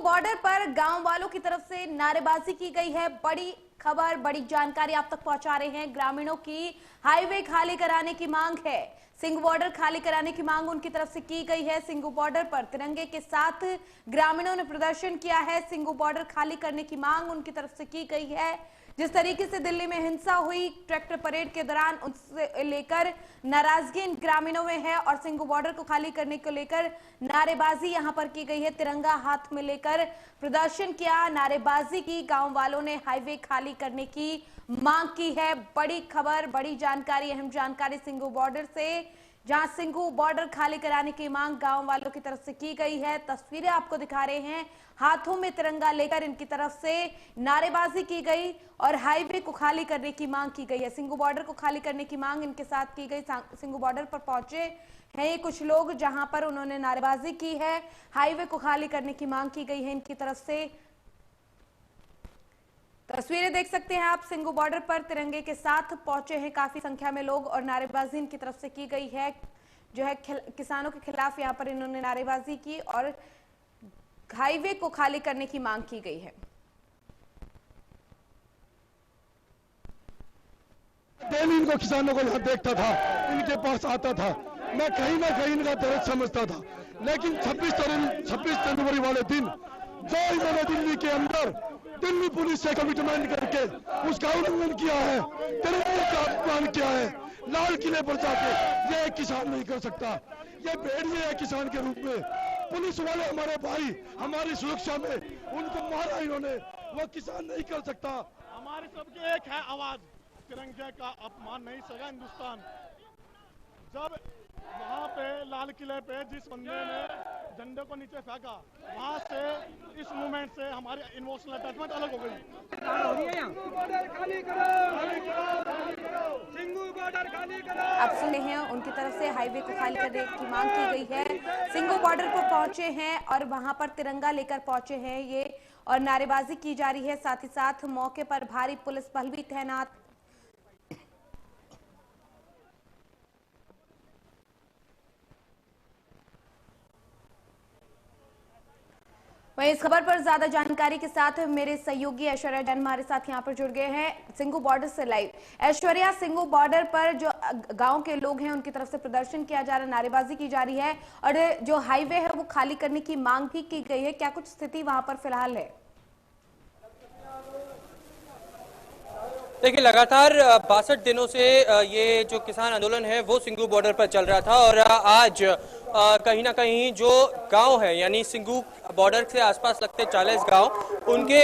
Border पर गांव वालों की तरफ से नारेबाजी की गई है। बड़ी खबर, बड़ी जानकारी आप तक पहुंचा रहे हैं। ग्रामीणों की हाईवे खाली कराने की मांग है। सिंघू बॉर्डर खाली कराने की मांग उनकी तरफ से की गई है। सिंघू बॉर्डर पर तिरंगे के साथ ग्रामीणों ने प्रदर्शन किया है। सिंघू बॉर्डर खाली करने की मांग उनकी तरफ से की गई है। जिस तरीके से दिल्ली में हिंसा हुई ट्रैक्टर परेड के दौरान, उससे लेकर नाराजगी इन ग्रामीणों में है और सिंघू बॉर्डर को खाली करने को लेकर नारेबाजी यहां पर की गई है। तिरंगा हाथ में लेकर प्रदर्शन किया, नारेबाजी की। गांव वालों ने हाईवे खाली करने की मांग की है। बड़ी खबर, बड़ी जानकारी, अहम जानकारी सिंघू बॉर्डर से, जहां सिंघू बॉर्डर खाली कराने की मांग गांव वालों की तरफ से की गई है। तस्वीरें आपको दिखा रहे हैं। हाथों में तिरंगा लेकर इनकी तरफ से नारेबाजी की गई और हाईवे को खाली करने की मांग की गई है। सिंघू बॉर्डर को खाली करने की मांग इनके साथ की गई। सिंघू बॉर्डर पर पहुंचे हैं ये कुछ लोग, जहां पर उन्होंने नारेबाजी की है। हाईवे को खाली करने की मांग की गई है इनकी तरफ से। तस्वीरें देख सकते हैं आप। सिंघू बॉर्डर पर तिरंगे के साथ पहुंचे हैं काफी संख्या में लोग और नारेबाजी इनकी तरफ से की गई है। जो है किसानों के खिलाफ यहाँ पर इन्होंने नारेबाजी की और हाईवे को खाली करने की मांग की गई है। डेली इनको किसानों को यहाँ देखता था, इनके पास आता था, मैं कहीं ना कहीं इनका दर्द समझता था। लेकिन 26 जनवरी वाले दिन जो इन्होंने दिल्ली के अंदर दिल्ली पुलिस से कमिटमेंट करके उसका उल्लंघन किया है, तिरंगे का अपमान किया है, लाल किले पर जाके ये किसान नहीं कर सकता। ये भेड़िए है किसान के रूप में। पुलिस वाले हमारे भाई, हमारी सुरक्षा में उनको मारा इन्होंने, वो किसान नहीं कर सकता। हमारी सबकी एक है आवाज, तिरंगे का अपमान नहीं सगा हिंदुस्तान। जब वहाँ पे लाल किले पे जिस बंदे ने झंडे को नीचे फेंका, वहाँ से इस मूवमेंट से हमारी इमोशनल अटैचमेंट अलग हो गई। आप सुने हैं उनकी तरफ से हाईवे को खाली करने की मांग की गई है। सिंघू बॉर्डर पर पहुंचे हैं और वहां पर तिरंगा लेकर पहुंचे हैं ये और नारेबाजी की जा रही है। साथ ही साथ मौके पर भारी पुलिस बल भी तैनात। वहीं इस खबर पर ज्यादा जानकारी के साथ मेरे सहयोगी ऐश्वर्या जैन हमारे साथ यहां पर जुड़ गए हैं सिंघू बॉर्डर से लाइव। ऐश्वर्या, सिंघू बॉर्डर पर जो गांव के लोग हैं उनकी तरफ से प्रदर्शन किया जा रहा है, नारेबाजी की जा रही है और जो हाईवे है वो खाली करने की मांग भी की गई है। क्या कुछ स्थिति वहां पर फिलहाल है? देखिए, लगातार 62 दिनों से ये जो किसान आंदोलन है वो सिंघू बॉर्डर पर चल रहा था और आज कहीं ना कहीं जो गांव है, यानी सिंघू बॉर्डर से आसपास लगते 40 गांव, उनके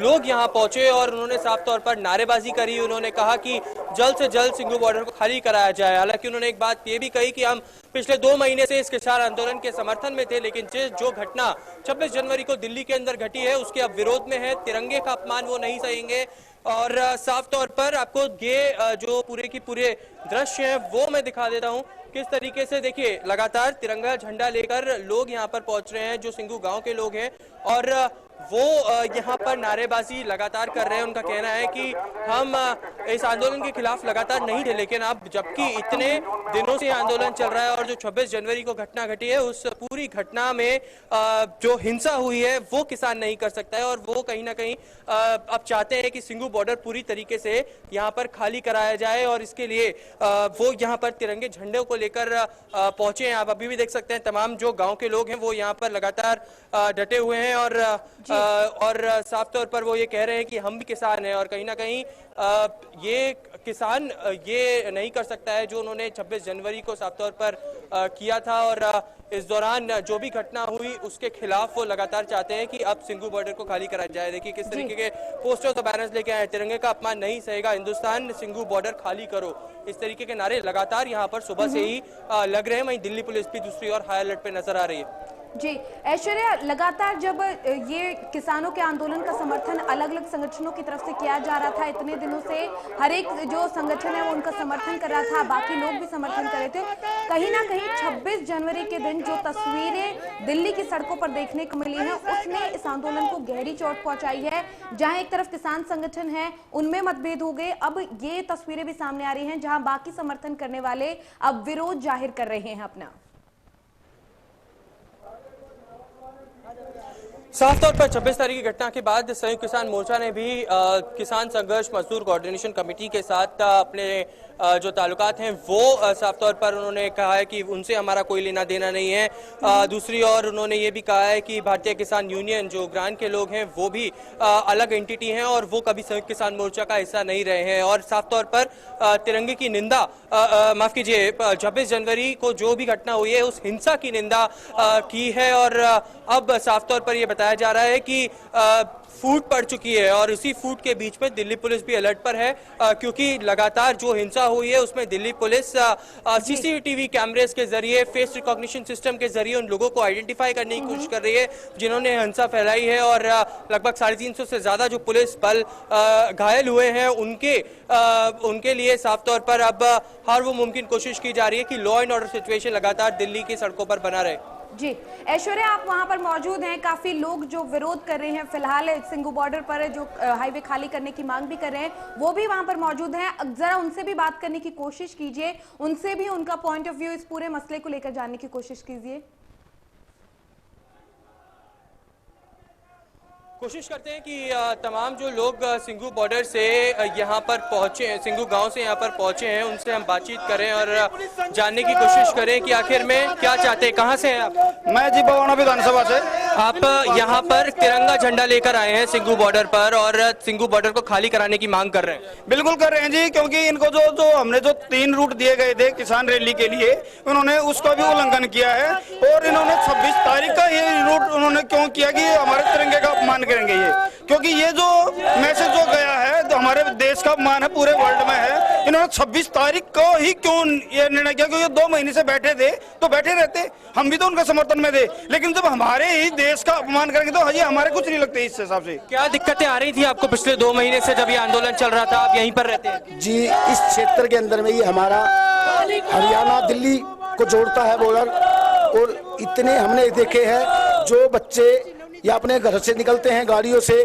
लोग यहां पहुंचे और उन्होंने साफ तौर पर नारेबाजी करी। उन्होंने कहा कि जल्द से जल्द सिंघू बॉर्डर को खाली कराया जाए। हालांकि उन्होंने एक बात ये भी कही कि हम पिछले 2 महीने से इस किसान आंदोलन के समर्थन में थे, लेकिन जो घटना 26 जनवरी को दिल्ली के अंदर घटी है उसके अब विरोध में है। तिरंगे का अपमान वो नहीं सहेंगे। और साफ तौर पर आपको ये जो पूरे की पूरे दृश्य है वो मैं दिखा देता हूं किस तरीके से। देखिए, लगातार तिरंगा झंडा लेकर लोग यहां पर पहुंच रहे हैं, जो सिंघू गांव के लोग हैं, और वो यहाँ पर नारेबाजी लगातार कर रहे हैं। उनका कहना है कि हम इस आंदोलन के खिलाफ लगातार नहीं थे, लेकिन अब जबकि इतने दिनों से आंदोलन चल रहा है और जो 26 जनवरी को घटना घटी है उस पूरी घटना में जो हिंसा हुई है वो किसान नहीं कर सकता है। और वो कहीं ना कहीं अब चाहते हैं कि सिंघू बॉर्डर पूरी तरीके से यहाँ पर खाली कराया जाए और इसके लिए वो यहाँ पर तिरंगे झंडे को लेकर पहुंचे हैं। आप अभी भी देख सकते हैं तमाम जो गाँव के लोग हैं वो यहाँ पर लगातार डटे हुए हैं और साफ तौर पर वो ये कह रहे हैं कि हम भी किसान हैं और कहीं ना कहीं ये किसान ये नहीं कर सकता है जो उन्होंने 26 जनवरी को साफ तौर पर किया था। और इस दौरान जो भी घटना हुई उसके खिलाफ वो लगातार चाहते हैं कि अब सिंघू बॉर्डर को खाली कराया जाए। देखिए किस तरीके के पोस्टर्स और बैनर्स लेके आए, तिरंगे का अपमान नहीं सहेगा हिंदुस्तान, सिंघू बॉर्डर खाली करो, इस तरीके के नारे लगातार यहाँ पर सुबह से ही लग रहे हैं। वहीं दिल्ली पुलिस भी दूसरी ओर हाई अलर्ट पे नजर आ रही है। जी ऐश्वर्या, लगातार जब ये किसानों के आंदोलन का समर्थन अलग अलग संगठनों की तरफ से किया जा रहा था, इतने दिनों से हर एक जो संगठन है वो उनका समर्थन कर रहा था, बाकी लोग भी समर्थन कर रहे थे, कहीं ना कहीं 26 जनवरी के दिन जो तस्वीरें दिल्ली की सड़कों पर देखने को मिली हैं उसने इस आंदोलन को गहरी चोट पहुंचाई है। जहां एक तरफ किसान संगठन है उनमें मतभेद हो गए, अब ये तस्वीरें भी सामने आ रही हैं जहां बाकी समर्थन करने वाले अब विरोध जाहिर कर रहे हैं अपना। साफ तौर पर 26 तारीख की घटना के बाद संयुक्त किसान मोर्चा ने भी किसान संघर्ष मजदूर कोऑर्डिनेशन कमेटी के साथ अपने जो ताल्लुकात हैं वो साफ तौर पर उन्होंने कहा है कि उनसे हमारा कोई लेना देना नहीं है। दूसरी ओर उन्होंने ये भी कहा है कि भारतीय किसान यूनियन जो ग्रांट के लोग हैं वो भी अलग एंटिटी हैं और वो कभी संयुक्त किसान मोर्चा का हिस्सा नहीं रहे हैं। और साफ तौर पर तिरंगे की निंदा, माफ कीजिए, 26 जनवरी को जो भी घटना हुई है उस हिंसा की निंदा की है। और अब साफ तौर पर यह बताया जा रहा है कि फूट पड़ चुकी है और इसी फूट के बीच में दिल्ली पुलिस भी अलर्ट पर है, क्योंकि लगातार जो हिंसा हुई है उसमें दिल्ली पुलिस सीसीटीवी कैमरेस के जरिए, फेस रिकॉग्निशन सिस्टम के जरिए उन लोगों को आइडेंटिफाई करने की कोशिश कर रही है जिन्होंने हिंसा फैलाई है। और लगभग 350 से ज्यादा जो पुलिस बल घायल हुए हैं उनके लिए साफ तौर पर अब हर वो मुमकिन कोशिश की जा रही है कि लॉ एंड ऑर्डर सिचुएशन लगातार दिल्ली की सड़कों पर बना रहे। जी ऐश्वर्या, आप वहां पर मौजूद हैं, काफी लोग जो विरोध कर रहे हैं फिलहाल सिंगू बॉर्डर पर जो हाईवे खाली करने की मांग भी कर रहे हैं वो भी वहां पर मौजूद हैं। जरा उनसे भी बात करने की कोशिश कीजिए, उनसे भी उनका पॉइंट ऑफ व्यू इस पूरे मसले को लेकर जानने की कोशिश कीजिए। कोशिश करते हैं कि तमाम जो लोग सिंगू बॉर्डर से यहाँ पर पहुंचे हैं, सिंगू गांव से यहाँ पर पहुंचे हैं, उनसे हम बातचीत करें और जानने की कोशिश करें कि आखिर में क्या चाहते हैं। कहाँ से हैं आप? मैं जी बवाना विधानसभा से। आप यहाँ पर तिरंगा झंडा लेकर आए हैं सिंगू बॉर्डर पर और सिंगू बॉर्डर को खाली कराने की मांग कर रहे हैं। बिल्कुल कर रहे हैं जी, क्योंकि इनको जो हमने जो 3 रूट दिए गए थे किसान रैली के लिए, उन्होंने उसका भी उल्लंघन किया है। और इन्होंने 26 तारीख का ये रूट उन्होंने क्यों किया कि हमारे तिरंगे का अपमान करेंगे ये, क्योंकि ये जो मैसेज जो गया है तो हमारे देश का अपमान है, पूरे वर्ल्ड में है। इन्होंने 26 तारीख को ही क्यों ये निर्णय किया? क्योंकि 2 महीने से बैठे थे तो बैठे रहते, हम भी तो उनके समर्थन में थे, लेकिन जब हमारे ही देश का अपमान करेंगे तो ये हमारे कुछ नहीं लगते। इस हिसाब से क्या दिक्कतें आ रही थी आपको पिछले 2 महीने से जब ये आंदोलन चल रहा था? आप यहीं पर रहते हैं जी? इस क्षेत्र के अंदर में ये हमारा हरियाणा दिल्ली को जोड़ता है बॉर्डर, और इतने हमने देखे हैं जो बच्चे या अपने घर से निकलते हैं गाड़ियों से,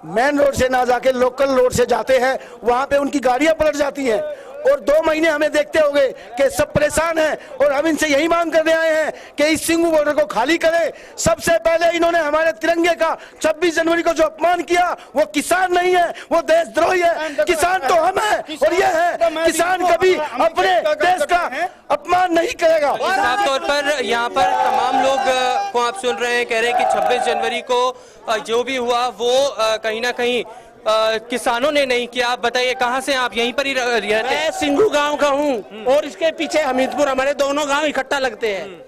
मेन रोड से ना जाके लोकल रोड से जाते हैं, वहां पे उनकी गाड़ियां पलट जाती हैं। और 2 महीने हमें देखते होंगे कि सब परेशान हैं और हम इनसे यही मांग करने आए हैं कि इस सिंगू बॉर्डर को खाली करें। सबसे पहले इन्होंने हमारे तिरंगे का 26 जनवरी को जो अपमान किया वो किसान नहीं है, वो देशद्रोही है। किसान तो हम हैं और ये है, किसान कभी अपने देश का अपमान नहीं करेगा। साफ तौर पर यहाँ पर तमाम लोग को आप सुन रहे हैं, कह रहे हैं कि 26 जनवरी को जो भी हुआ वो कहीं ना कहीं किसानों ने नहीं किया। आप बताइए कहाँ से? आप यहीं पर ही रहते हैं? मैं सिंगू गांव का हूँ और इसके पीछे हमीदपुर, हमारे दोनों गांव इकट्ठा लगते हैं।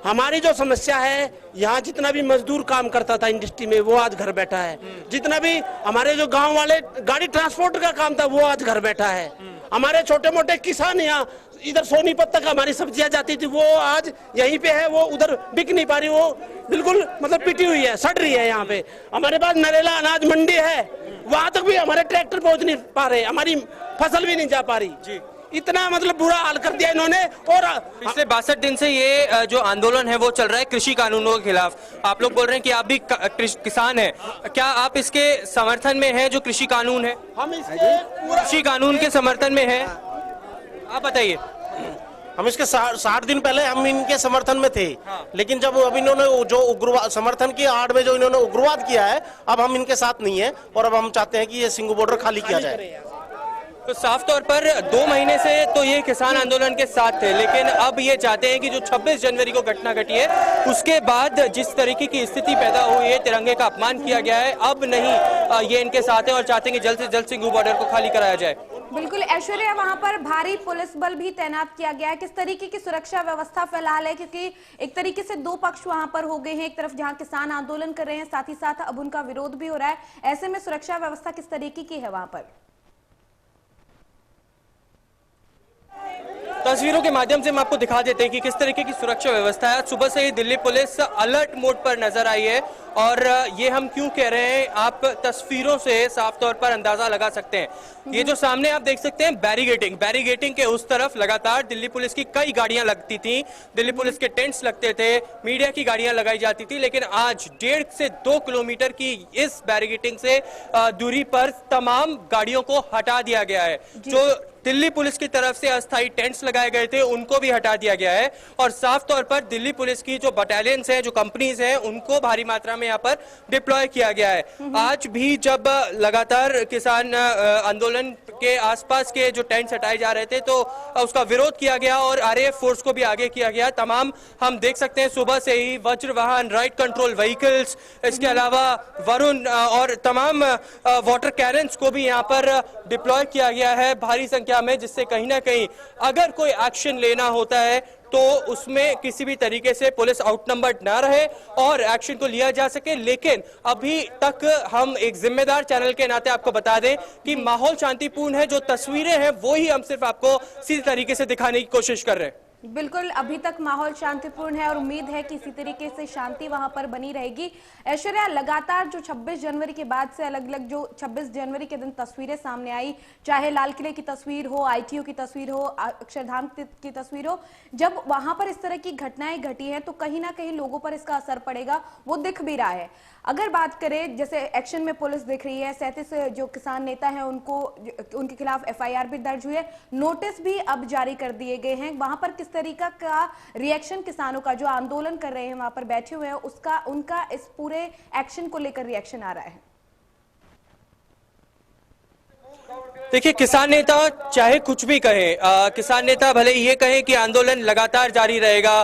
हमारी जो समस्या है, यहाँ जितना भी मजदूर काम करता था इंडस्ट्री में वो आज घर बैठा है। जितना भी हमारे जो गांव वाले गाड़ी ट्रांसपोर्ट का काम था वो आज घर बैठा है। हमारे छोटे मोटे किसान यहाँ इधर सोनीपत तक हमारी सब्जियां जाती थी वो आज यहीं पे है, वो उधर बिक नहीं पा रही, वो बिल्कुल मतलब पिटी हुई है, सड़ रही है। यहाँ पे हमारे पास नरेला अनाज मंडी है, वहां तक भी हमारे ट्रैक्टर पहुंच नहीं पा रहे, हमारी फसल भी नहीं जा पा रही जी। इतना मतलब बुरा हाल कर दिया इन्होंने। और पिछले 62 दिन से ये जो आंदोलन है वो चल रहा है कृषि कानूनों के खिलाफ। आप लोग बोल रहे हैं कि आप भी किसान हैं, क्या आप इसके समर्थन में हैं जो कृषि कानून है? हम इसके कृषि कानून के समर्थन में हैं, आप बताइए। हम इसके 60 दिन पहले हम इनके समर्थन में थे, लेकिन जब अब इन्होंने जो उग्रवाद समर्थन की आड़ में जो इन्होंने उग्रवाद किया है, अब हम इनके साथ नहीं है और अब हम चाहते हैं कि ये सिंगू बॉर्डर खाली किया जाए। तो साफ तौर पर 2 महीने से तो ये किसान आंदोलन के साथ थे, लेकिन अब ये चाहते हैं कि जो 26 जनवरी को घटना घटी है उसके बाद जिस तरीके की स्थिति पैदा हुई है, तिरंगे का अपमान किया गया है, अब नहीं ये इनके साथ है और चाहते हैं कि जल्द से जल्द सिंगू बॉर्डर को खाली कराया जाए। बिल्कुल ऐश्वर्या, वहां पर भारी पुलिस बल भी तैनात किया गया है। किस तरीके की सुरक्षा व्यवस्था फिलहाल है? क्योंकि एक तरीके से 2 पक्ष वहां पर हो गए हैं, एक तरफ जहां किसान आंदोलन कर रहे हैं, साथ ही साथ अब उनका विरोध भी हो रहा है। ऐसे में सुरक्षा व्यवस्था किस तरीके की है वहां पर? तस्वीरों के माध्यम से हम आपको दिखा देते हैं कि किस तरीके की सुरक्षा व्यवस्था है। सुबह से ही दिल्ली पुलिस अलर्ट मोड पर नजर आई है और ये हम क्यों कह रहे हैं आप तस्वीरों से साफ तौर पर अंदाजा लगा सकते हैं। ये जो सामने आप देख सकते हैं बैरिगेटिंग के उस तरफ लगातार दिल्ली पुलिस की कई गाड़ियां लगती थी, दिल्ली पुलिस के टेंट्स लगते थे, मीडिया की गाड़ियां लगाई जाती थी, लेकिन आज 1.5 से 2 किलोमीटर की इस बैरिगेटिंग से दूरी पर तमाम गाड़ियों को हटा दिया गया है। जो दिल्ली पुलिस की तरफ से अस्थायी टेंट्स लगाए गए थे उनको भी हटा दिया गया है और साफ तौर पर दिल्ली पुलिस की जो बटालियंस हैं, जो कंपनीज हैं, उनको भारी मात्रा में यहाँ पर डिप्लॉय किया गया है। आज भी जब लगातार किसान आंदोलन के आसपास के जो टेंट्स हटाए जा रहे थे तो उसका विरोध किया गया और आरएएफ फोर्स को भी आगे किया गया। तमाम हम देख सकते हैं सुबह से ही वज्र वाहन, राइट कंट्रोल व्हीकल्स, इसके अलावा वरुण और तमाम वाटर कैरन्स को भी यहाँ पर डिप्लॉय किया गया है भारी संख्या में, जिससे कहीं ना कहीं अगर कोई एक्शन लेना होता है तो उसमें किसी भी तरीके से पुलिस आउटनंबर्ड ना रहे और एक्शन को लिया जा सके। लेकिन अभी तक हम एक जिम्मेदार चैनल के नाते आपको बता दें कि माहौल शांतिपूर्ण है। जो तस्वीरें हैं वो ही हम सिर्फ आपको सीधे तरीके से दिखाने की कोशिश कर रहे हैं। बिल्कुल, अभी तक माहौल शांतिपूर्ण है और उम्मीद है कि इसी तरीके से शांति वहां पर बनी रहेगी। ऐश्वर्या, लगातार जो 26 जनवरी के बाद से अलग अलग जो 26 जनवरी के दिन तस्वीरें सामने आई, चाहे लाल किले की तस्वीर हो, आईटीओ की तस्वीर हो, अक्षरधाम की तस्वीर हो, जब वहां पर इस तरह की घटनाएं घटी हैं तो कहीं ना कहीं लोगों पर इसका असर पड़ेगा, वो दिख भी रहा है। अगर बात करें, जैसे एक्शन में पुलिस दिख रही है, 37 जो किसान नेता हैं उनके खिलाफ एफआईआर भी दर्ज हुई है, नोटिस भी अब जारी कर दिए गए हैं। वहां पर किस तरीका का रिएक्शन किसानों का, जो आंदोलन कर रहे हैं वहां पर बैठे हुए हैं, उनका इस पूरे एक्शन को लेकर रिएक्शन आ रहा है? देखिए, किसान नेता चाहे कुछ भी कहे, किसान नेता भले ये कहें कि आंदोलन लगातार जारी रहेगा,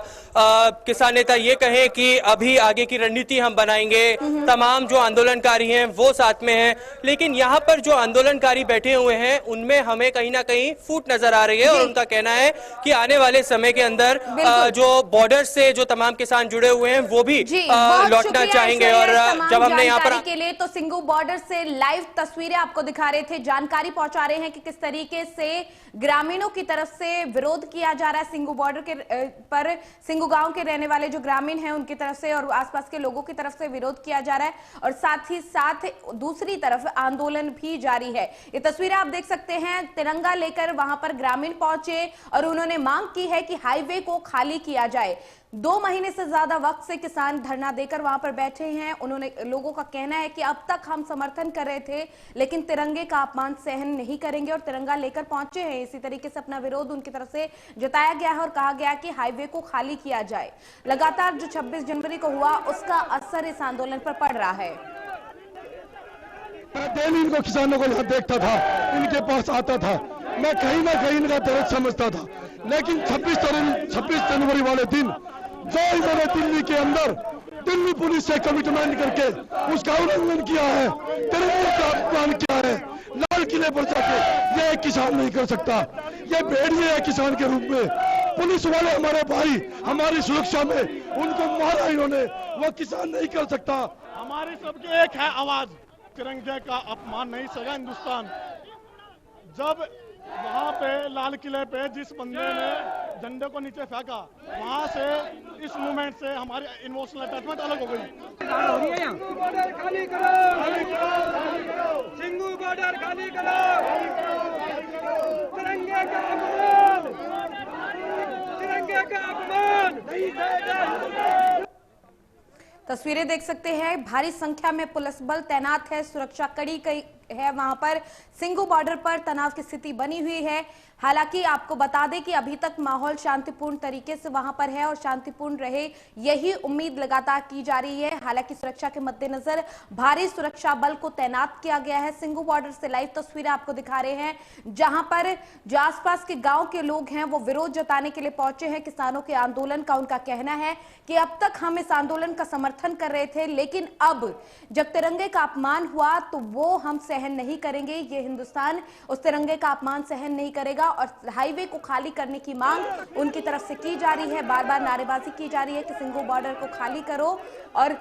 किसान नेता ये कहें कि अभी आगे की रणनीति हम बनाएंगे, तमाम जो आंदोलनकारी हैं वो साथ में हैं, लेकिन यहाँ पर जो आंदोलनकारी बैठे हुए हैं उनमें हमें कहीं ना कहीं फूट नजर आ रही है और उनका कहना है कि आने वाले समय के अंदर जो बॉर्डर से जो तमाम किसान जुड़े हुए हैं वो भी लौटना चाहेंगे। और जब हमने यहाँ पर के लिए तो सिंगू बॉर्डर से लाइव तस्वीरें आपको दिखा रहे थे, जानकारी पहुंचा रहे हैं कि किस तरीके से ग्रामीणों की तरफ से विरोध किया जा रहा है सिंगू बॉर्डर के पर, सिंगू गांव के रहने वाले जो ग्रामीण हैं उनकी तरफ से और आसपास के लोगों की तरफ से विरोध किया जा रहा है और साथ ही साथ दूसरी तरफ आंदोलन भी जारी है। ये तस्वीरें आप देख सकते हैं, तिरंगा लेकर वहां पर ग्रामीण पहुंचे और उन्होंने मांग की है कि हाईवे को खाली किया जाए। 2 महीने से ज्यादा वक्त से किसान धरना देकर वहां पर बैठे हैं। उन्होंने, लोगों का कहना है कि अब तक हम समर्थन कर रहे थे लेकिन तिरंगे का अपमान सहन नहीं करेंगे और तिरंगा लेकर पहुंचे हैं। इसी तरीके से अपना विरोध उनकी तरफ से जताया गया है और कहा गया कि हाईवे को खाली किया जाए। लगातार जो 26 जनवरी को हुआ उसका असर इस आंदोलन पर पड़ रहा है। मैं डेली इनको किसानों को यहाँ देखता था, इनके पास आता था, मैं कहीं ना कहीं इनका दर्द समझता था। लेकिन 26 जनवरी वाले दिन जो इन्होंने दिल्ली के अंदर दिल्ली पुलिस से कमिटमेंट करके उसका उल्लंघन किया है, तिरंगे का अपमान किया है, लाल किले पर जाके ये किसान नहीं कर सकता। ये भेड़िए है किसान के रूप में। पुलिस वाले हमारे भाई, हमारी सुरक्षा में उनको मारा इन्होंने, वो किसान नहीं कर सकता। हमारी सबकी एक है आवाज, तिरंगे का अपमान नहीं सगा हिंदुस्तान। जब वहाँ पे लाल किले पे जिस बंदे ने झंडे को नीचे फेंका, वहाँ से इस मूवमेंट से हमारी इमोशनल अटैचमेंट अलग हो गई। सिंगू बॉर्डर खाली करो, सिंगू बॉर्डर खाली करो, तिरंगे का अपमान, तिरंगे का अपमान नहीं सहेगा। तस्वीरें देख सकते हैं, भारी संख्या में पुलिस बल तैनात है, सुरक्षा कड़ी है, वहां पर सिंगू बॉर्डर पर तनाव की स्थिति बनी हुई है। हालांकि आपको बता दें कि अभी तक माहौल शांतिपूर्ण तरीके से वहां पर है और शांतिपूर्ण रहे यही उम्मीद लगातार की जा रही है। हालांकि सुरक्षा के मद्देनजर भारी सुरक्षा बल को तैनात किया गया है। सिंगू बॉर्डर से लाइव तस्वीरें आपको दिखा रहे हैं, जहां पर जो आसपास के गांव के लोग हैं वो विरोध जताने के लिए पहुंचे हैं किसानों के आंदोलन का। उनका कहना है कि अब तक हम इस आंदोलन का समर्थन कर रहे थे लेकिन अब जब तिरंगे का अपमान हुआ तो वो हम सहन नहीं करेंगे। ये हिंदुस्तान उस तिरंगे का अपमान सहन नहीं करेगा और हाईवे को खाली करने की मांग उनकी तरफ से की जा रही है। बार बार नारेबाजी की जा रही है कि सिंगू बॉर्डर को खाली करो। और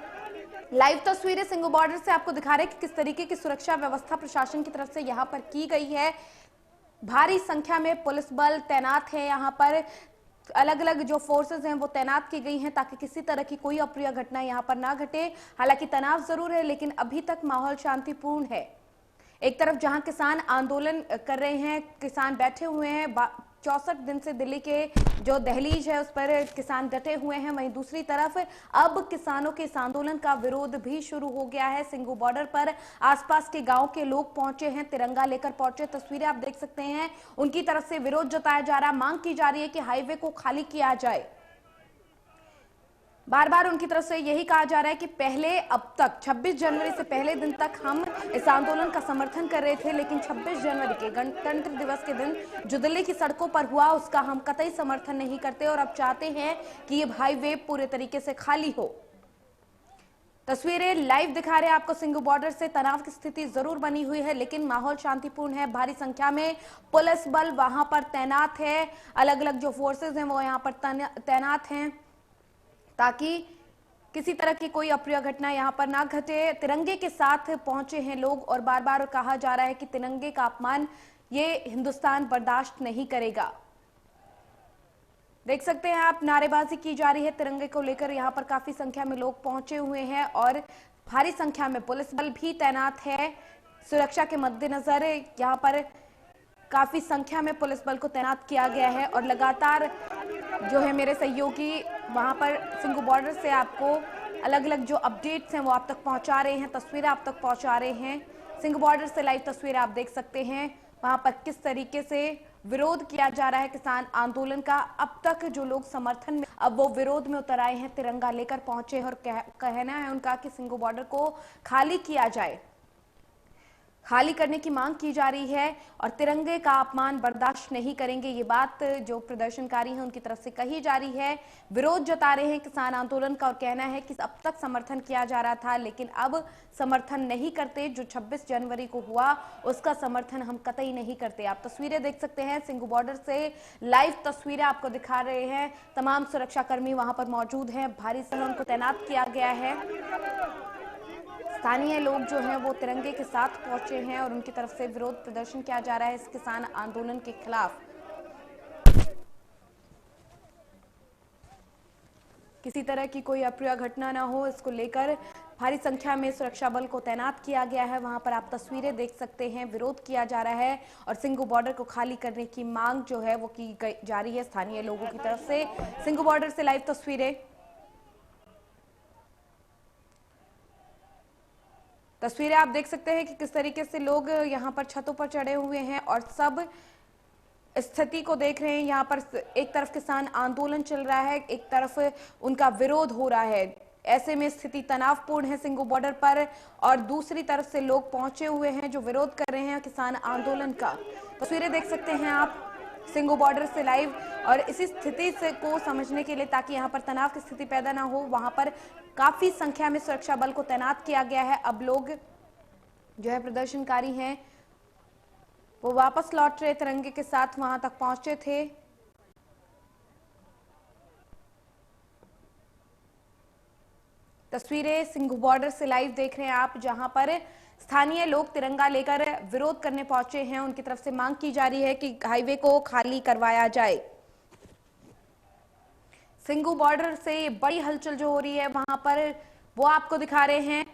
लाइव तस्वीरें सिंगू बॉर्डर से आपको दिखा रहे हैं कि किस तरीके की सुरक्षा व्यवस्था प्रशासन की तरफ से यहां पर की गई है। भारी संख्या में पुलिस बल तैनात है, यहाँ पर अलग अलग जो फोर्सेस हैं वो तैनात की गई हैं ताकि किसी तरह की कोई अप्रिय घटना यहाँ पर ना घटे। हालांकि तनाव जरूर है लेकिन अभी तक माहौल शांतिपूर्ण है। एक तरफ जहां किसान आंदोलन कर रहे हैं, किसान बैठे हुए हैं, 64 दिन से दिल्ली के जो दहलीज है उस पर किसान डटे हुए हैं। वहीं दूसरी तरफ अब किसानों के इस आंदोलन का विरोध भी शुरू हो गया है। सिंगू बॉर्डर पर आसपास के गांव के लोग पहुंचे हैं, तिरंगा लेकर पहुंचे। तस्वीरें आप देख सकते हैं। उनकी तरफ से विरोध जताया जा रहा है, मांग की जा रही है कि हाईवे को खाली किया जाए। बार बार उनकी तरफ से यही कहा जा रहा है कि पहले अब तक 26 जनवरी से पहले दिन तक हम इस आंदोलन का समर्थन कर रहे थे, लेकिन 26 जनवरी के गणतंत्र दिवस के दिन जो दिल्ली की सड़कों पर हुआ उसका हम कतई समर्थन नहीं करते और अब चाहते हैं कि ये हाईवे पूरे तरीके से खाली हो। तस्वीरें लाइव दिखा रहे हैं आपको। सिंगू बॉर्डर से तनाव की स्थिति जरूर बनी हुई है, लेकिन माहौल शांतिपूर्ण है। भारी संख्या में पुलिस बल वहां पर तैनात है। अलग अलग जो फोर्सेज हैं वो यहाँ पर तैनात हैं ताकि किसी तरह की कोई अप्रिय घटना यहां पर ना घटे। तिरंगे के साथ पहुंचे हैं लोग और बार बार कहा जा रहा है कि तिरंगे का अपमान ये हिंदुस्तान बर्दाश्त नहीं करेगा। देख सकते हैं आप, नारेबाजी की जा रही है तिरंगे को लेकर। यहां पर काफी संख्या में लोग पहुंचे हुए हैं और भारी संख्या में पुलिस बल भी तैनात है। सुरक्षा के मद्देनजर यहां पर काफी संख्या में पुलिस बल को तैनात किया गया है और लगातार जो है मेरे सहयोगी वहां पर सिंगू बॉर्डर से आपको अलग अलग जो अपडेट्स हैं वो आप तक पहुंचा रहे हैं, तस्वीरें आप तक पहुंचा रहे हैं। सिंगू बॉर्डर से लाइव तस्वीरें आप देख सकते हैं वहां पर किस तरीके से विरोध किया जा रहा है किसान आंदोलन का। अब तक जो लोग समर्थन में अब वो विरोध में उतर आए हैं, तिरंगा लेकर पहुंचे और कहना है उनका कि सिंगू बॉर्डर को खाली किया जाए, खाली करने की मांग की जा रही है और तिरंगे का अपमान बर्दाश्त नहीं करेंगे। ये बात जो प्रदर्शनकारी हैं उनकी तरफ से कही जा रही है। विरोध जता रहे हैं किसान आंदोलन का और कहना है कि अब तक समर्थन किया जा रहा था लेकिन अब समर्थन नहीं करते। जो 26 जनवरी को हुआ उसका समर्थन हम कतई नहीं करते। आप तस्वीरें देख सकते हैं, सिंगू बॉर्डर से लाइव तस्वीरें आपको दिखा रहे हैं। तमाम सुरक्षाकर्मी वहां पर मौजूद हैं, भारी संख्या को तैनात किया गया है। स्थानीय लोग जो हैं वो तिरंगे के साथ पहुंचे हैं और उनकी तरफ से विरोध प्रदर्शन किया जा रहा है इस किसान आंदोलन के खिलाफ। किसी तरह की कोई अप्रिय घटना ना हो, इसको लेकर भारी संख्या में सुरक्षा बल को तैनात किया गया है। वहां पर आप तस्वीरें देख सकते हैं, विरोध किया जा रहा है और सिंगू बॉर्डर को खाली करने की मांग जो है वो की जा रही है स्थानीय लोगों की तरफ से। सिंगू बॉर्डर से लाइव तस्वीरें आप देख सकते हैं कि किस तरीके से लोग यहाँ पर छतों पर चढ़े हुए हैं और सब स्थिति को देख रहे हैं। यहाँ पर एक तरफ किसान आंदोलन चल रहा है, एक तरफ उनका विरोध हो रहा है। ऐसे में स्थिति तनावपूर्ण है सिंगू बॉर्डर पर और दूसरी तरफ से लोग पहुंचे हुए हैं जो विरोध कर रहे हैं किसान आंदोलन का। तस्वीरें देख सकते हैं आप सिंगू बॉर्डर से लाइव और इसी स्थिति से को समझने के लिए ताकि यहाँ पर तनाव की स्थिति पैदा ना हो, वहां पर काफी संख्या में सुरक्षा बल को तैनात किया गया है। अब लोग जो है प्रदर्शनकारी हैं वो वापस लौट रहे तिरंगे के साथ वहां तक पहुंचे थे। तस्वीरें सिंगू बॉर्डर से लाइव देख रहे हैं आप, जहां पर स्थानीय लोग तिरंगा लेकर विरोध करने पहुंचे हैं। उनकी तरफ से मांग की जा रही है कि हाईवे को खाली करवाया जाए। सिंगू बॉर्डर से बड़ी हलचल जो हो रही है वहां पर वो आपको दिखा रहे हैं।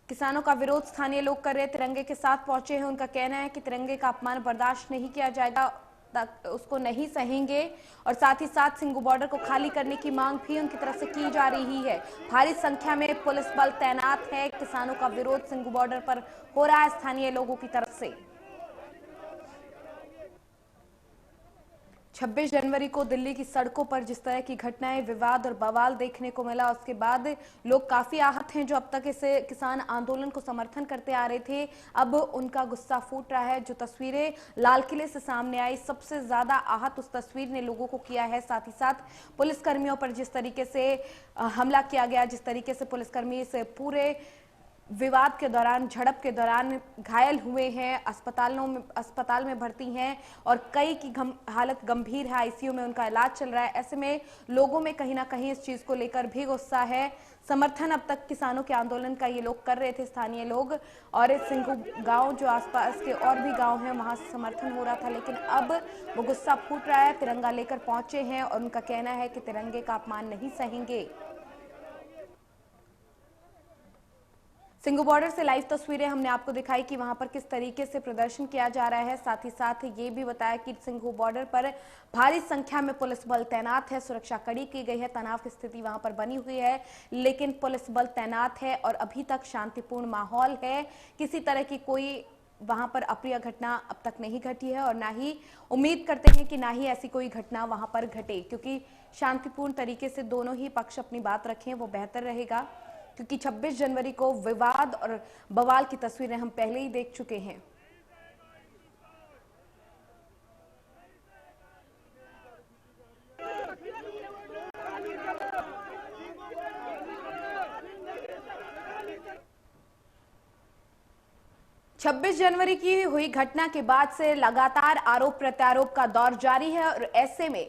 किसानों का विरोध स्थानीय लोग कर रहे हैं, तिरंगे के साथ पहुंचे हैं। उनका कहना है कि तिरंगे का अपमान बर्दाश्त नहीं किया जाएगा, उसको नहीं सहेंगे और साथ ही साथ सिंगू बॉर्डर को खाली करने की मांग भी उनकी तरफ से की जा रही है। भारी संख्या में पुलिस बल तैनात है। किसानों का विरोध सिंगू बॉर्डर पर हो रहा है स्थानीय लोगों की तरफ से। 26 जनवरी को दिल्ली की सड़कों पर जिस तरह की घटनाएं, विवाद और बवाल देखने को मिला, उसके बाद लोग काफी आहत हैं। जो अब तक इस किसान आंदोलन को समर्थन करते आ रहे थे, अब उनका गुस्सा फूट रहा है। जो तस्वीरें लाल किले से सामने आई, सबसे ज्यादा आहत उस तस्वीर ने लोगों को किया है। साथ ही साथ पुलिसकर्मियों पर जिस तरीके से हमला किया गया, जिस तरीके से पुलिसकर्मी इस पूरे विवाद के दौरान, झड़प के दौरान घायल हुए हैं, अस्पताल में भर्ती हैं और कई की हालत गंभीर है, आईसीयू में उनका इलाज चल रहा है। ऐसे में लोगों में कहीं ना कहीं इस चीज को लेकर भी गुस्सा है। समर्थन अब तक किसानों के आंदोलन का ये लोग कर रहे थे, स्थानीय लोग, और सिंगू गांव जो आसपास के और भी गांव हैं वहां से समर्थन हो रहा था, लेकिन अब वो गुस्सा फूट रहा है। तिरंगा लेकर पहुंचे हैं और उनका कहना है कि तिरंगे का अपमान नहीं सहेंगे। सिंगू बॉर्डर से लाइव तस्वीरें हमने आपको दिखाई कि वहां पर किस तरीके से प्रदर्शन किया जा रहा है। साथ ही साथ ये भी बताया कि सिंगू बॉर्डर पर भारी संख्या में पुलिस बल तैनात है, सुरक्षा कड़ी की गई है, तनाव की स्थिति वहां पर बनी हुई है, लेकिन पुलिस बल तैनात है और अभी तक शांतिपूर्ण माहौल है। किसी तरह की कोई वहां पर अप्रिय घटना अब तक नहीं घटी है और ना ही उम्मीद करते हैं कि ना ही ऐसी कोई घटना वहां पर घटे, क्योंकि शांतिपूर्ण तरीके से दोनों ही पक्ष अपनी बात रखें वो बेहतर रहेगा। क्योंकि 26 जनवरी को विवाद और बवाल की तस्वीरें हम पहले ही देख चुके हैं। छब्बीस जनवरी की हुई घटना के बाद से लगातार आरोप प्रत्यारोप का दौर जारी है और ऐसे में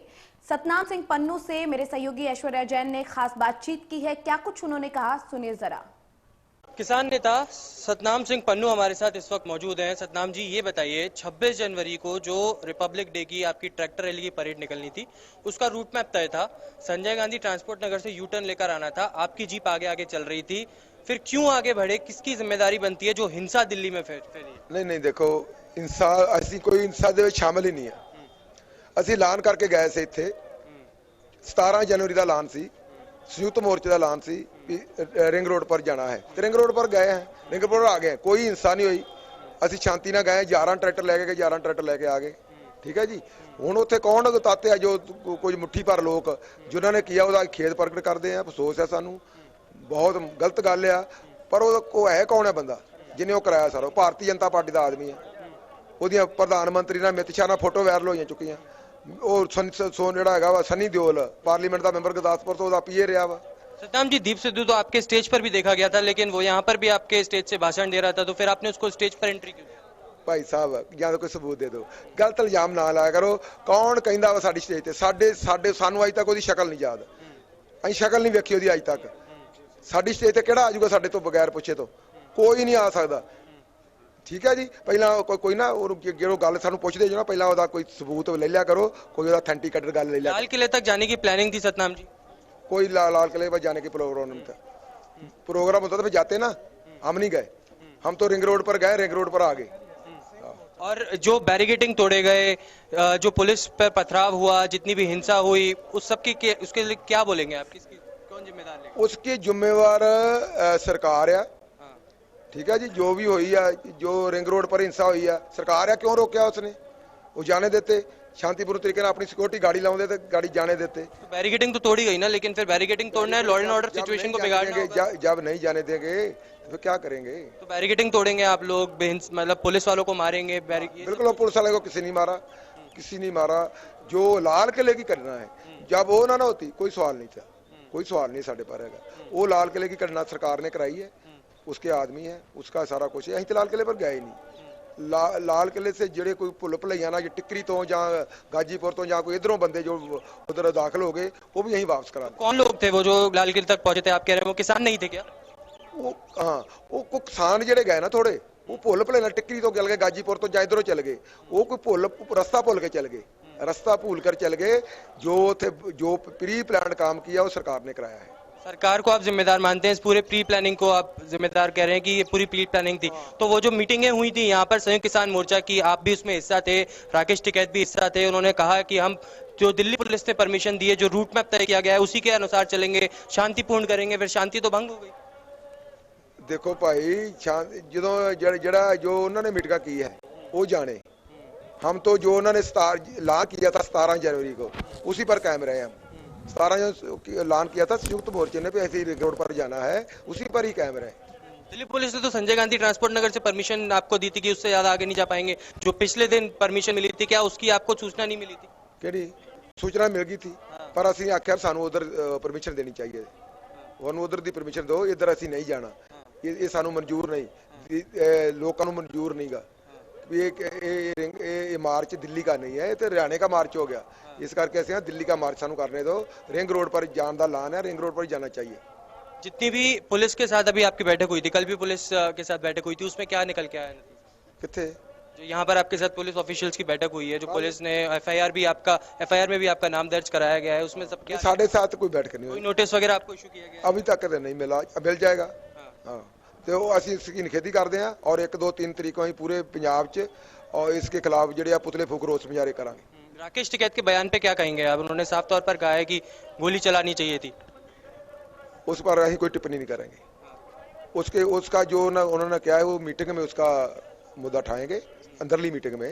सतनाम सिंह पन्नू से मेरे सहयोगी ऐश्वर्या जैन ने खास बातचीत की है। क्या कुछ उन्होंने कहा, सुनिए जरा। किसान नेता सतनाम सिंह पन्नू हमारे साथ इस वक्त मौजूद हैं। सतनाम जी, ये बताइए 26 जनवरी को जो रिपब्लिक डे की आपकी ट्रैक्टर रैली की परेड निकलनी थी, उसका रूट मैप तय था। संजय गांधी ट्रांसपोर्ट नगर से यू टर्न लेकर आना था, आपकी जीप आगे आगे चल रही थी, फिर क्यों आगे बढ़े? किसकी जिम्मेदारी बनती है जो हिंसा दिल्ली में फैली? नहीं देखो, हिंसा ऐसी कोई हिंसा दे शामिल ही नहीं है। ਅਸੀਂ ਐਲਾਨ ਕਰਕੇ ਗਏ ਸੀ ਇੱਥੇ 17 ਜਨਵਰੀ ਦਾ ਐਲਾਨ ਸੀ, ਸੰਯੁਕਤ ਮੋਰਚੇ ਦਾ ਐਲਾਨ ਸੀ ਵੀ ਰਿੰਗ ਰੋਡ ਪਰ ਜਾਣਾ ਹੈ ਤੇ ਰਿੰਗ ਰੋਡ ਪਰ ਗਏ ਹਾਂ, ਰਿੰਗ ਰੋਡ ਆ ਗਏ, ਕੋਈ ਹਿੰਸਾ ਨਹੀਂ ਹੋਈ। ਅਸੀਂ ਸ਼ਾਂਤੀ ਨਾਲ ਗਏ, 11 ਟਰੈਕਟਰ ਲੈ ਕੇ ਗਏ, 11 ਟਰੈਕਟਰ ਲੈ ਕੇ ਆ ਗਏ। ਠੀਕ ਹੈ ਜੀ। ਹੁਣ ਉੱਥੇ ਕੌਣ ਤਾਤੇ ਆ ਜੋ ਕੁਝ ਮੁੱਠੀ ਭਰ ਲੋਕ ਜਿਨ੍ਹਾਂ ਨੇ ਕੀਤਾ ਉਹਦਾ ਖੇਦ ਪ੍ਰਗਟ ਕਰਦੇ ਆ, ਅਫਸੋਸ ਹੈ ਸਾਨੂੰ, ਬਹੁਤ ਗਲਤ ਗੱਲ ਆ। ਪਰ ਉਹ ਹੈ ਕੌਣ ਹੈ ਬੰਦਾ ਜਿਹਨੇ ਉਹ ਕਰਾਇਆ ਸਾਰਾ? ਭਾਰਤੀ ਜਨਤਾ ਪਾਰਟੀ ਦਾ ਆਦਮੀ ਹੈ। ਉਹਦੀਆਂ ਪ੍ਰਧਾਨ ਮੰਤਰੀ ਨਾਲ ਅਮਿਤ ਸ਼ਾਹ ਨਾਲ ਫੋਟੋ ਵਾਇਰਲ ਹੋਈਆਂ ਚੁੱਕੀਆਂ। और ਜਿਹੜਾ ਹੈਗਾ ਵਾ सनी ਦਿਓਲ पार्लियामेंट ਦਾ ਮੈਂਬਰ गुरदासपुर ਤੋਂ ਉਹਦਾ ਪੀਏ ਰਿਹਾ ਵਾ। सतनाम जी, दीप सिद्धू तो आपके स्टेज पर भी देखा गया था, लेकिन वो यहाँ पर भी आपके स्टेज से भाषण दे रहा था, तो फिर आपने उसको स्टेज पर एंट्री क्यों दिया? ਭਾਈ ਸਾਹਿਬ ਜਾਂ ਤਾਂ ਕੋਈ ਸਬੂਤ ਦੇ ਦਿਓ, ਗਲਤ ਇਲਜ਼ਾਮ ਨਾ ਲਾਇਆ ਕਰੋ। ਕੌਣ ਕਹਿੰਦਾ ਵਾ ਸਾਡੀ ਸਟੇਜ ਤੇ? ਸਾਨੂੰ ਅੱਜ ਤੱਕ ਉਹਦੀ ਸ਼ਕਲ ਨਹੀਂ ਯਾਦ, ਅਸੀਂ ਸ਼ਕਲ ਨਹੀਂ ਵੇਖੀ ਉਹਦੀ ਅੱਜ ਤੱਕ। ਸਾਡੀ ਸਟੇਜ ਤੇ ਕਿਹੜਾ ਆ ਜਾਊਗਾ ਸਾਡੇ ਤੋਂ ਬਗੈਰ ਪੁੱਛੇ ਤੋਂ? ਕੋਈ ਨਹੀਂ ਆ ਸਕਦਾ। ਠੀਕ ਹੈ ਜੀ। ਪਹਿਲਾਂ ਕੋਈ ਨਾ ਜਿਹੜੋ ਗੱਲ ਸਾਨੂੰ ਪੁੱਛਦੇ ਜੋ ਨਾ, ਪਹਿਲਾਂ ਉਹਦਾ ਕੋਈ ਸਬੂਤ ਲੈ ਲਿਆ ਕਰੋ, ਕੋਈ ਉਹਦਾ ऑथेंटिकेटेड ਗੱਲ ਲੈ लिया। लाल किले तक जाने की प्लानिंग थी सतनाम जी? कोई लाल किले पर जाने की प्रोग्राम था, प्रोग्राम होता तो फिर जाते ना, हम नहीं गए। हम तो रिंग रोड पर गए, रिंग रोड पर आ गए। और जो बैरिकेडिंग तोड़े गए, जो पुलिस पर पथराव हुआ, जितनी भी हिंसा हुई, उस सब की उसके लिए क्या बोलेंगे आप? किसकी कौन जिम्मेदार लेगा? उसकी जिम्मेवार सरकार है। ठीक है जी। जो भी हुई है, जो रिंग रोड पर हिंसा हुई है, सरकार है, क्यों रोकया उसने? वो जाने देते, शांतिपूर्ण तरीके से अपनी सिक्योरिटी गाड़ी लाते थे, गाड़ी जाने देते। तो बैरिकेडिंग तो तोड़ी गई ना, लेकिन फिर बैरिकेडिंग तोड़ना है, लॉ एंड ऑर्डर सिचुएशन को बिगाड़ना होगा। जब नहीं जाने देंगे तो फिर क्या करेंगे? तो बैरिकेडिंग तोड़ेंगे आप लोग, मतलब पुलिस वालों को मारेंगे? बिल्कुल, पुलिस वाले को किसी नहीं मारा, किसी नहीं मारा। जो लाल किले की करना है, जब वो ना होती कोई सवाल नहीं था, कोई सवाल नहीं साढ़े पर है। वो लाल किले की करना सरकार ने कराई है, उसके आदमी है, उसका सारा कुछ है। ਅਸੀਂ ਲਾਲ ਕਿਲੇ पर गए नहीं। लाल किले से ਜਿਹੜੇ ਕੋਈ ਭੁੱਲ ਭੁਲਈਆਂ ਨਾਲ ਟਿੱਕਰੀ ਤੋਂ ਜਾਂ गाजीपुर तो ਜਾਂ ਕੋਈ ਇਧਰੋਂ ਬੰਦੇ ਜੋ उधर दाखिल हो गए, वो भी यहीं वापस करा। कौन लोग थे वो जो लाल किले तक पहुंचे थे? आप कह रहे हो वो किसान नहीं थे क्या? वो हाँ, वो किसान ਜਿਹੜੇ ਗਏ ਨਾ ਥੋੜੇ, ਉਹ ਭੁੱਲ ਭੁਲੇ ਨਾਲ ਟਿੱਕਰੀ ਤੋਂ ਚਲ ਗਏ, गाजीपुर ਤੋਂ ਜਾਂ ਇਧਰੋਂ ਚਲ ਗਏ। ਉਹ ਕੋਈ ਭੁੱਲ ਰਸਤਾ ਭੁੱਲ ਕੇ ਚਲ ਗਏ, रास्ता भूल कर चल गए। जो प्री प्लान काम किया वो सरकार ने कराया है। सरकार को आप जिम्मेदार मानते हैं? इस पूरे प्री प्लानिंग को आप जिम्मेदार कह रहे हैं कि ये पूरी प्री प्लानिंग थी? तो वो जो मीटिंगें हुई थी यहाँ पर संयुक्त किसान मोर्चा की, आप भी उसमें हिस्सा थे, राकेश टिकैत भी हिस्सा थे, उन्होंने कहा कि हम जो दिल्ली पुलिस ने परमिशन दी है, जो रूट मैप तय किया गया है, उसी के अनुसार चलेंगे, शांतिपूर्ण करेंगे। फिर शांति तो भंग हो गई। देखो भाई, जो उन्होंने मीटिंग की है वो जाने, हम तो जो उन्होंने ऐलान किया था 17 जनवरी को, उसी पर कायम रहे। हम 17 ऐलान किया था संयुक्त मोर्चे ने भी ऐसे ही रोड पर जाना है, उसी पर ही कायम रहे। दिल्ली पुलिस ने तो संजय गांधी ट्रांसपोर्ट नगर से परमिशन आपको दी थी कि उससे ज्यादा आगे नहीं जा पाएंगे। जो पिछले दिन परमिशन मिली थी, क्या उसकी आपको सूचना नहीं मिली थी? केड़ी सूचना मिल गई थी, पर असं आख्या सानू उधर परमिशन देनी चाहिए, उधर दी परमिशन दो, इधर असं नहीं जाना, ये सानू मंजूर नहीं, लोगों को मंजूर नहीं गा। ये मार्च दिल्ली का नहीं है, तो हरियाणा का मार्च हो गया। इस करके ऐसे दिल्ली का मार्च सानू करने दो, रिंग रोड पर जाने का ऐलान है, रिंग रोड पर जाना चाहिए। जितनी भी पुलिस के साथ अभी आपकी बैठक हुई थी, कल भी पुलिस के साथ बैठक हुई थी, उसमें क्या निकल के आया? कितने जो यहाँ पर आपके साथ पुलिस ऑफिशियल्स की बैठक हुई है, जो पुलिस ने एफआईआर में भी आपका नाम दर्ज कराया गया है, उसमें सब क्या? साढ़े साथ कोई बैठक नहीं हुई, कोई नोटिस वगैरह आपको इशू किया गया? अभी तक नहीं मिला, मिल जाएगा। हाँ, ਤੇ ਉਹ ਅਸੀਂ ਇਸ ਦੀ ਨਿਖੇਧੀ ਕਰਦੇ ਹਾਂ ਔਰ 1 2 3 ਤਰੀਕ ਨੂੰ ਅਸੀਂ ਪੂਰੇ ਪੰਜਾਬ 'ਚ और इसके खिलाफ ਜਿਹੜੇ ਆ पुतले फूक रोष मुजाहरे करांगे। राकेश टिकैत के बयान पे क्या कहेंगे आप? उन्होंने साफ तौर पर कहा है कि गोली चलानी चाहिए थी। उस पर ਅਸੀਂ कोई टिप्पणी नहीं करेंगे। उसका जो उन्होंने कहा है वो मीटिंग में उसका मुद्दा उठाएंगे, अंदरली मीटिंग में।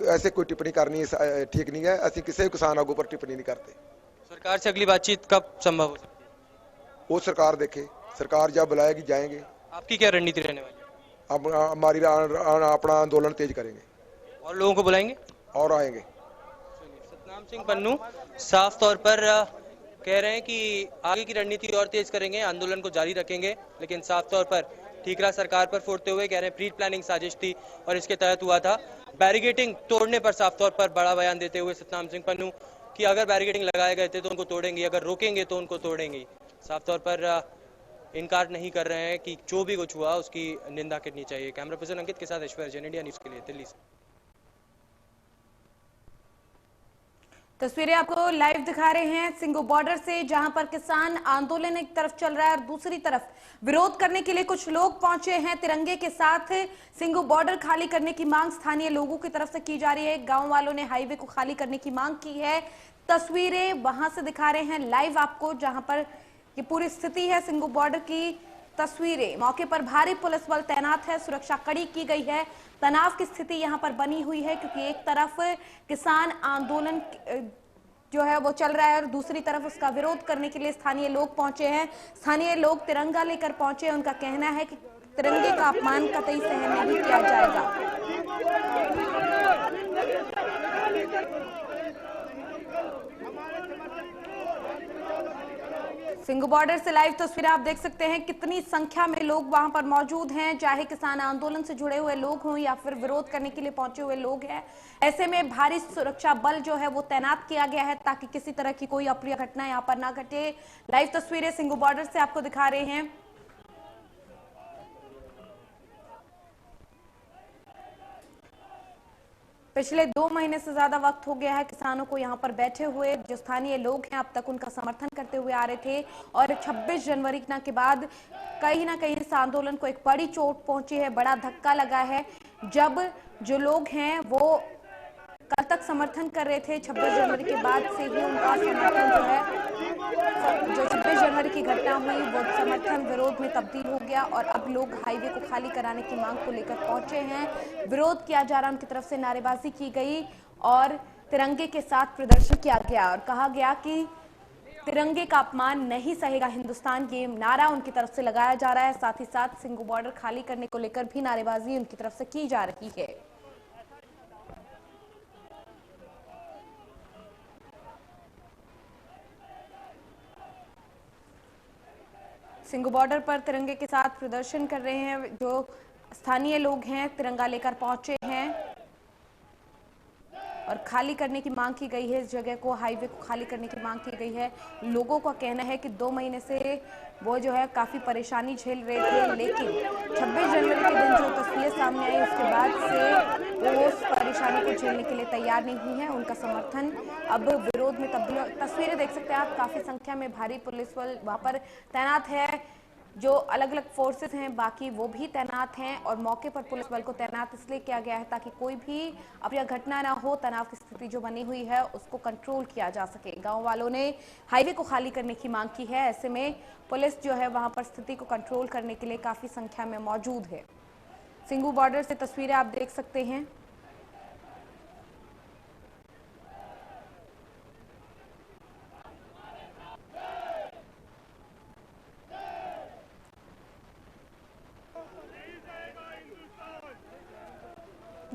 ऐसे कोई टिप्पणी करनी ठीक नहीं है। ਅਸੀਂ ਕਿਸੇ भी किसान आगू पर टिप्पणी नहीं करते। सरकार से अगली बातचीत कब संभव हो सकती है? वो सरकार देखे, सरकार जब बुलाएगी जाएंगे। आपकी क्या रणनीति रहने वाली है? हमारी अपना आंदोलन तेज करेंगे और लोगों को बुलाएंगे और आएंगे। सतनाम सिंह पन्नू साफ तौर पर कह रहे हैं कि आगे की रणनीति और तेज करेंगे, आंदोलन को जारी रखेंगे, लेकिन साफ तौर पर ठीकरा सरकार पर फोड़ते हुए कह रहे हैं प्री प्लानिंग साजिश थी और इसके तहत हुआ था। बैरिकेडिंग तोड़ने पर साफ तौर पर बड़ा बयान देते हुए सतनाम सिंह पन्नू कि अगर बैरिकेडिंग लगाए गए थे तो उनको तोड़ेंगे, अगर रोकेंगे तो उनको तोड़ेंगे। साफ तौर पर इनकार नहीं कर रहे हैं कि जो भी कुछ हुआ उसकी निंदा करनी चाहिए। कैमरा पर्सन अंकित के साथ ऐश्वर्या जैन, इंडिया न्यूज के लिए दिल्ली से। तस्वीरें आपको लाइव दिखा रहे हैं सिंगू बॉर्डर से, जहां पर किसान आंदोलन एक तरफ चल रहा है और दूसरी तरफ विरोध करने के लिए कुछ लोग पहुंचे हैं। तिरंगे के साथ सिंगू बॉर्डर खाली करने की मांग स्थानीय लोगों की तरफ से की जा रही है। गांव वालों ने हाईवे को खाली करने की मांग की है। तस्वीरें वहां से दिखा रहे हैं लाइव आपको, जहां पर ये पूरी स्थिति है सिंगू बॉर्डर की तस्वीरें। मौके पर भारी पुलिस बल तैनात है, सुरक्षा कड़ी की गई है। तनाव की स्थिति यहां पर बनी हुई है क्योंकि एक तरफ किसान आंदोलन जो है वो चल रहा है और दूसरी तरफ उसका विरोध करने के लिए स्थानीय लोग पहुंचे हैं। स्थानीय लोग तिरंगा लेकर पहुंचे हैं। उनका कहना है कि तिरंगे का अपमान कतई सहन नहीं किया जाएगा। सिंगू बॉर्डर से लाइव तस्वीरें आप देख सकते हैं कितनी संख्या में लोग वहां पर मौजूद हैं, चाहे किसान आंदोलन से जुड़े हुए लोग हों या फिर विरोध करने के लिए पहुंचे हुए लोग हैं। ऐसे में भारी सुरक्षा बल जो है वो तैनात किया गया है ताकि किसी तरह की कोई अप्रिय घटना यहां पर ना घटे। लाइव तस्वीरें सिंगू बॉर्डर से आपको दिखा रहे हैं। पिछले 2 महीने से ज्यादा वक्त हो गया है किसानों को यहाँ पर बैठे हुए। जो स्थानीय लोग हैं अब तक उनका समर्थन करते हुए आ रहे थे और 26 जनवरी के बाद कहीं ना कहीं इस आंदोलन को एक बड़ी चोट पहुंची है, बड़ा धक्का लगा है। जब जो लोग हैं वो कल तक समर्थन कर रहे थे, 26 जनवरी के बाद से ही उनका समर्थन जो है, जो 26 जनवरी की घटना हुई वो समर्थन विरोध में तब्दील हो गया और अब लोग हाईवे को खाली कराने की मांग को लेकर पहुंचे हैं। विरोध किया जा रहा, उनकी तरफ से नारेबाजी की गई और तिरंगे के साथ प्रदर्शन किया गया और कहा गया कि तिरंगे का अपमान नहीं सहेगा हिंदुस्तान, ये नारा उनकी तरफ से लगाया जा रहा है। साथ ही साथ सिंगू बॉर्डर खाली करने को लेकर भी नारेबाजी उनकी तरफ से की जा रही है। सिंगू बॉर्डर पर तिरंगे के साथ प्रदर्शन कर रहे हैं जो स्थानीय लोग हैं, तिरंगा लेकर पहुंचे हैं और खाली करने की मांग की गई है। इस जगह को, हाईवे को खाली करने की मांग की गई है। लोगों का कहना है कि 2 महीने से वो जो है काफी परेशानी झेल रहे थे, लेकिन 26 जनवरी के दिन जो तस्वीर सामने आई उसके बाद से वो उस परेशानी को झेलने के लिए तैयार नहीं है। उनका समर्थन अब विरोध में तब्दील। तस्वीरें देख सकते हैं आप, काफी संख्या में भारी पुलिस बल वहां पर तैनात है। जो अलग अलग फोर्सेस हैं बाकी वो भी तैनात हैं और मौके पर पुलिस बल को तैनात इसलिए किया गया है ताकि कोई भी अप्रिय घटना ना हो। तनाव की स्थिति जो बनी हुई है उसको कंट्रोल किया जा सके। गांव वालों ने हाईवे को खाली करने की मांग की है। ऐसे में पुलिस जो है वहां पर स्थिति को कंट्रोल करने के लिए काफी संख्या में मौजूद है। सिंगू बॉर्डर से तस्वीरें आप देख सकते हैं।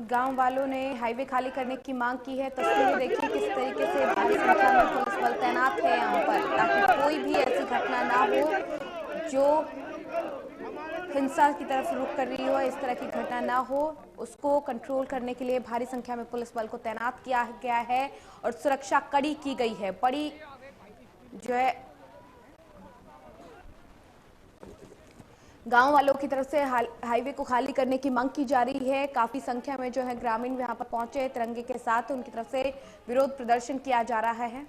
गांव वालों ने हाईवे खाली करने की मांग की है। तस्वीरें देखिए किस तरीके से भारी संख्या में पुलिस बल तैनात है यहाँ पर ताकि कोई भी ऐसी घटना ना हो जो हिंसा की तरफ रुख कर रही हो, इस तरह की घटना ना हो। उसको कंट्रोल करने के लिए भारी संख्या में पुलिस बल को तैनात किया गया है और सुरक्षा कड़ी की गई है। बड़ी जो है गांव वालों की तरफ से हाईवे को खाली करने की मांग की जा रही है। काफी संख्या में जो है ग्रामीण यहाँ पर पहुंचे तिरंगे के साथ, उनकी तरफ से विरोध प्रदर्शन किया जा रहा है।